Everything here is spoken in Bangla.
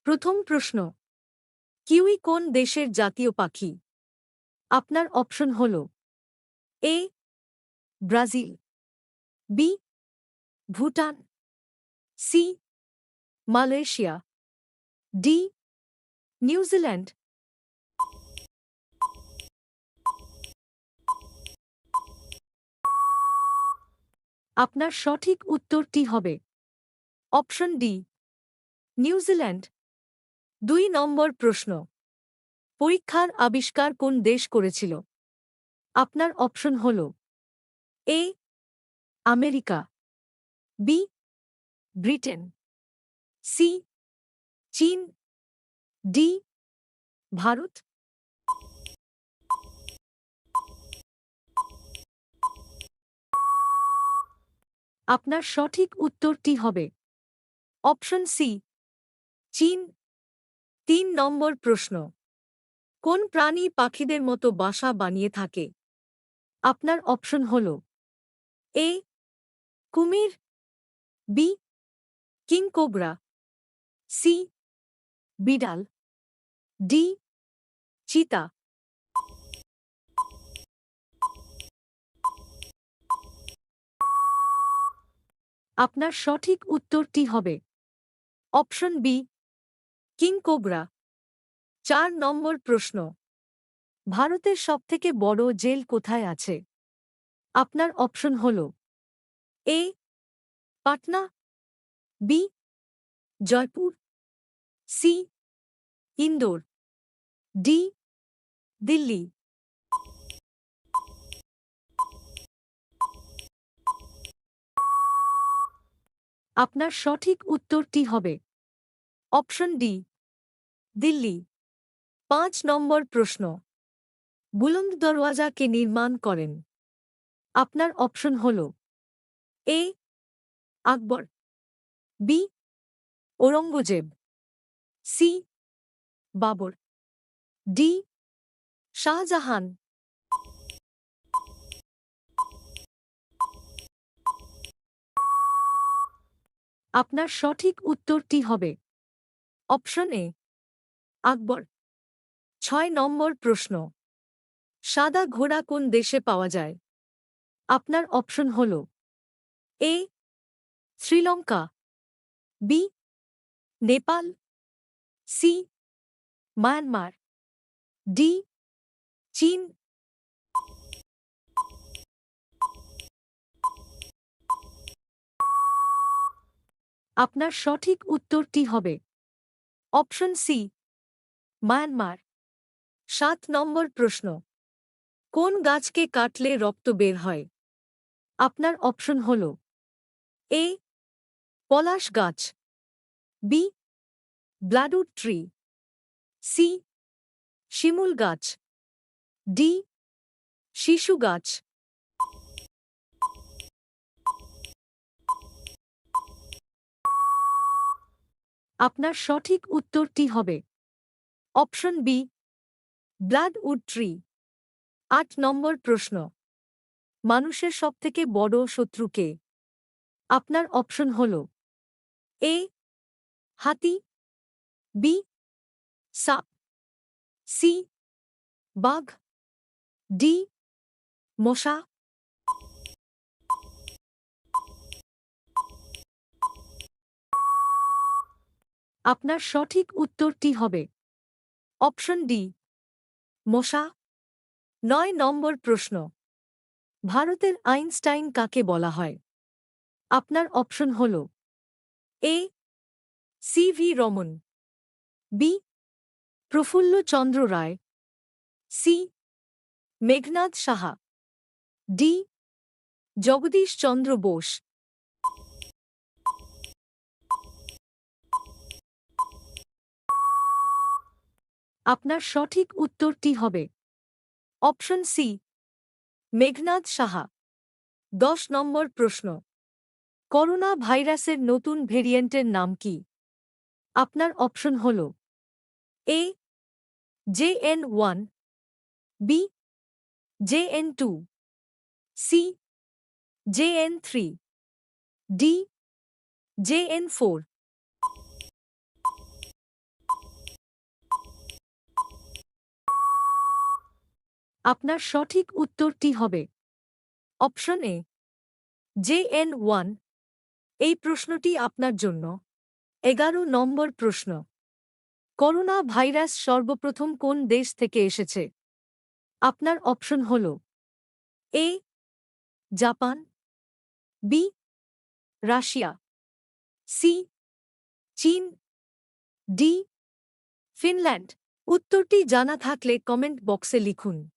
প্রথম প্রশ্ন, কিউই কোন দেশের জাতীয় পাখি? আপনার অপশন হল A Brazil, B Bhutan, C Malaysia, D New Zealand. আপনার সঠিক উত্তরটি হবে অপশন ডি নিউজিল্যান্ড। 2 নম্বর প্রশ্ন, পরীক্ষার আবিষ্কার কোন দেশ করেছিল? আপনার অপশন হল A America, B Britain, C চীন, ডি ভারত। আপনার সঠিক উত্তরটি হবে অপশন সি চীন। 3 নম্বর প্রশ্ন, কোন প্রাণী পাখিদের মতো বাসা বানিয়ে থাকে? আপনার অপশন হল এ কুমির, বি কিংকোবরা, সি বিড়াল, ডি চিতা। আপনার সঠিক উত্তরটি হবে অপশন বি কিংকোবরা। 4 নম্বর প্রশ্ন, ভারতের সবথেকে বড় জেল কোথায় আছে? আপনার অপশন হল A Patna, B Jaipur, C Indore, D Delhi. আপনার সঠিক উত্তরটি হবে অপশন ডি দিল্লি। 5 নম্বর প্রশ্ন, বুলন্দ দরওয়াজা কে নির্মাণ করেন? আপনার অপশন হল A Akbar, B Aurangzeb, C Babur, D Shahjahan. আপনার সঠিক উত্তরটি হবে অপশন এ আকবর। 6 নম্বর প্রশ্ন, সাদা ঘোড়া কোন দেশে পাওয়া যায়? আপনার অপশন হল A Sri Lanka, B Nepal, C Myanmar, D চীন। আপনার সঠিক উত্তরটি হবে অপশন সি মায়ানমার। 7 নম্বর প্রশ্ন, কোন গাছকে কাটলে রক্ত বের হয়? আপনার অপশন হল এ পলাশ গাছ, বি ব্লাডউড ট্রি, সি শিমুল গাছ, ডি শিশু গাছ। আপনার সঠিক উত্তরটি হবে অপশন বি ব্লাডউড ট্রি। 8 নম্বর প্রশ্ন, মানুষের সবথেকে বড় শত্রু কে? আপনার অপশন হল এ হাতি, বি সাপ, সি বাঘ, ডি মশা। আপনার সঠিক উত্তরটি হবে অপশন ডি মশা। 9 নম্বর প্রশ্ন, ভারতের আইনস্টাইন কাকে বলা হয়? আপনার অপশন হল A C V Raman, B Prafulla Chandra Ray, C Meghnad Saha, D Jagadish Chandra Bose. আপনার সঠিক উত্তরটি হবে অপশন সি মেঘনাদ সাহা। 10 নম্বর প্রশ্ন, করোনা ভাইরাসের নতুন ভেরিয়েন্টের নাম কি? আপনার অপশন হল এ JN1, B JN2, C JN3, D JN4। আপনার সঠিক উত্তরটি হবে অপশন এ JN1। এই প্রশ্নটি আপনার জন্য 11 নম্বর প্রশ্ন। করোনা ভাইরাস সর্বপ্রথম কোন দেশ থেকে এসেছে? আপনার অপশন হল A Japan, B Russia, C চীন, ডি ফিনল্যান্ড। উত্তরটি জানা থাকলে কমেন্ট বক্সে লিখুন।